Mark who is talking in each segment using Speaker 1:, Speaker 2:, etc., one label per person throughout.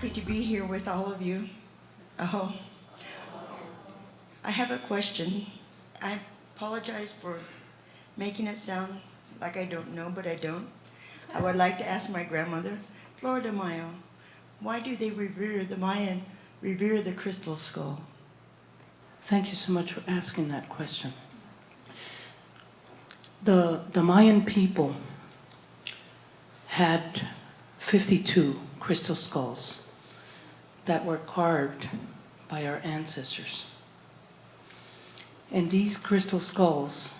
Speaker 1: happy to be here with all of you. Oh, I have a question. I apologize for making it sound like I don't know, but I don't. I would like to ask my grandmother, Flordemayo, why do they the Mayan revere the crystal skull?
Speaker 2: Thank you so much for asking that question. The Mayan people had 52 crystal skulls that were carved by our ancestors. And these crystal skulls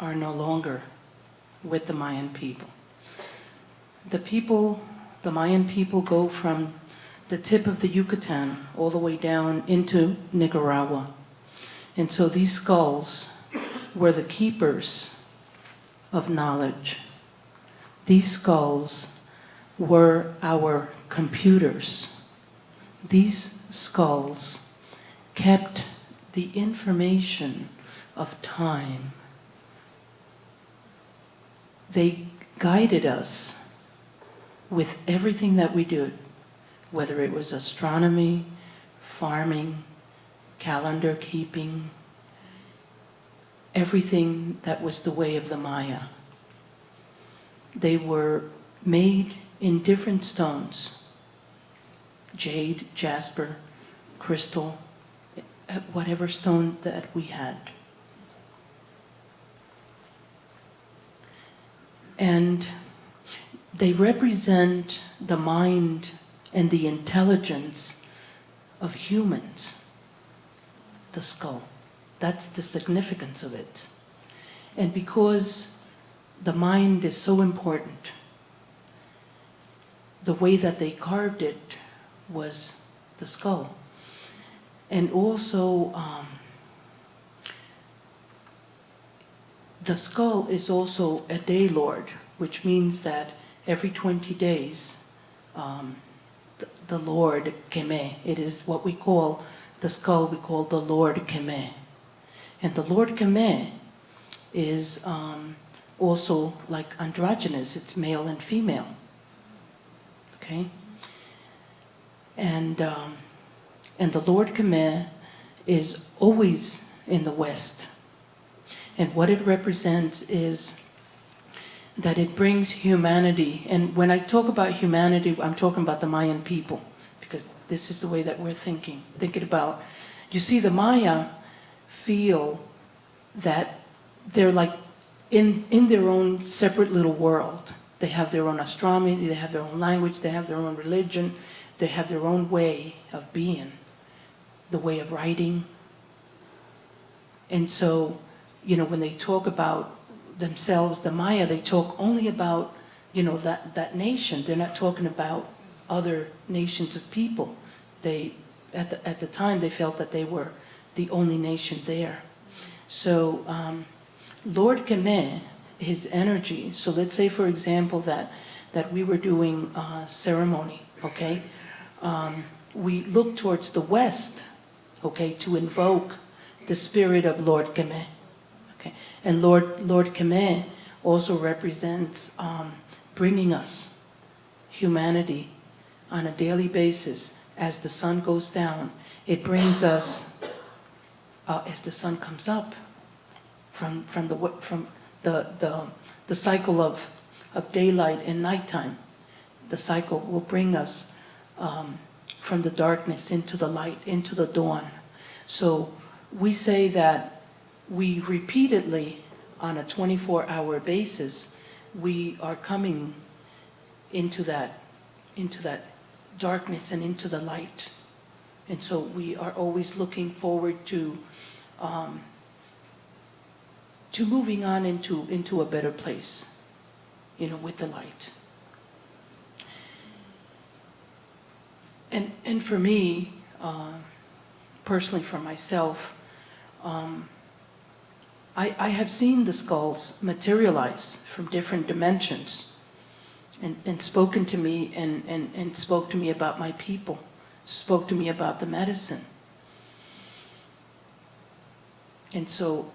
Speaker 2: are no longer with the Mayan people. The Mayan people go from the tip of the Yucatan all the way down into Nicaragua. And so these skulls were the keepers of knowledge. These skulls were our computers. These skulls kept the information of time. They guided us with everything that we did, whether it was astronomy, farming, calendar keeping, everything that was the way of the Maya. They were made in different stones: jade, jasper, crystal, whatever stone that we had. And they represent the mind and the intelligence of humans, the skull. That's the significance of it. And because the mind is so important, the way that they carved it was the skull. And also, the skull is also a day lord, which means that every 20 days, the Lord Keme, it is what we call, the skull we call the Lord Keme. And the Lord Keme is also like androgynous, it's male and female. Okay? And the Lord Keme is always in the West. And what it represents is that it brings humanity. And when I talk about humanity, I'm talking about the Mayan people, because this is the way that we're thinking about. You see, the Maya feel that they're like in their own separate little world. They have their own astronomy, they have their own language, they have their own religion, they have their own way of being, the way of writing. And so, when they talk about themselves, the Maya, they talk only about, that nation. They're not talking about other nations of people. They, at the time, they felt that they were the only nation there. So, Lord Keme, his energy, so let's say, for example, that we were doing ceremony, okay? We look towards the west, okay, to invoke the spirit of Lord Keme. Okay. And Lord Keme also represents bringing us humanity on a daily basis. As the sun goes down, it brings us, as the sun comes up, from the cycle of daylight and nighttime. The cycle will bring us from the darkness into the light, into the dawn. So we say that we repeatedly, on a 24-hour basis, we are coming into that darkness and into the light. And so we are always looking forward to moving on into a better place, with the light. And for me, personally, for myself, I have seen the skulls materialize from different dimensions and spoken to me and spoke to me about my people, spoke to me about the medicine. And so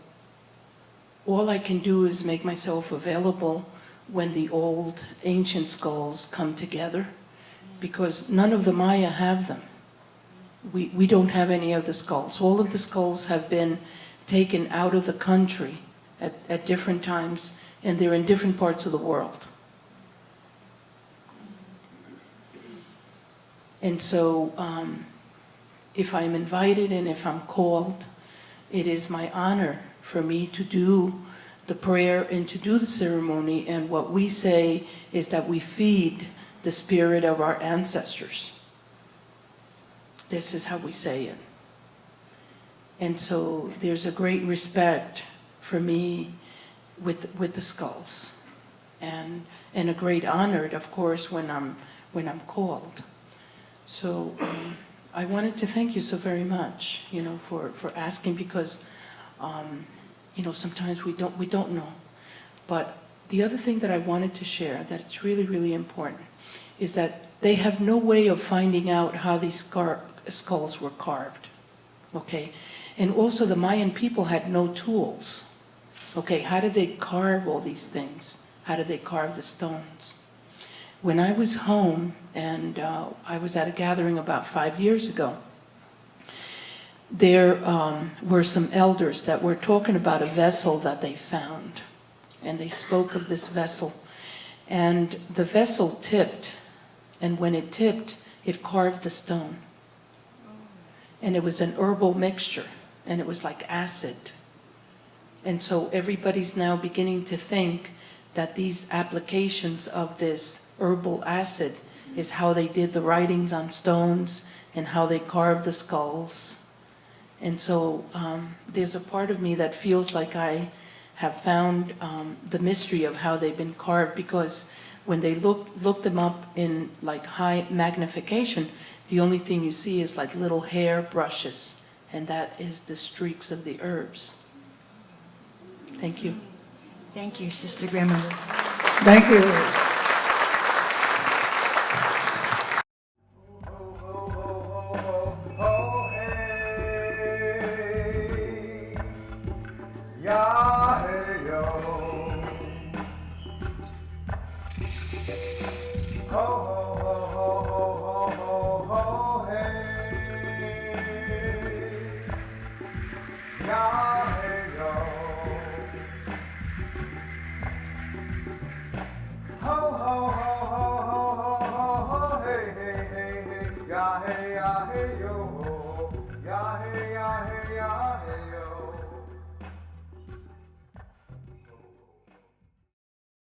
Speaker 2: all I can do is make myself available when the old ancient skulls come together because none of the Maya have them. We don't have any of the skulls. All of the skulls have been taken out of the country at different times, and they're in different parts of the world. And so if I'm invited and if I'm called, it is my honor for me to do the prayer and to do the ceremony. And what we say is that we feed the spirit of our ancestors. This is how we say it. And so there's a great respect for me with the skulls, and a great honor, of course, when I'm called. So I wanted to thank you so very much, for asking, because sometimes we don't know. But the other thing that I wanted to share, that it's really, really important, is that they have no way of finding out how these skulls were carved, okay? And also the Mayan people had no tools, okay? How did they carve all these things? How did they carve the stones? When I was home, and I was at a gathering about 5 years ago, there were some elders that were talking about a vessel that they found. And they spoke of this vessel. And the vessel tipped, and when it tipped, it carved the stone. And it was an herbal mixture, and it was like acid. And so everybody's now beginning to think that these applications of this herbal acid is how they did the writings on stones and how they carved the skulls. And so there's a part of me that feels like I have found the mystery of how they've been carved, because when they look them up in like high magnification, the only thing you see is like little hair brushes, and that is the streaks of the herbs. Thank you.
Speaker 1: Thank you, Sister Grandmother.
Speaker 3: Thank you.
Speaker 4: Yeah.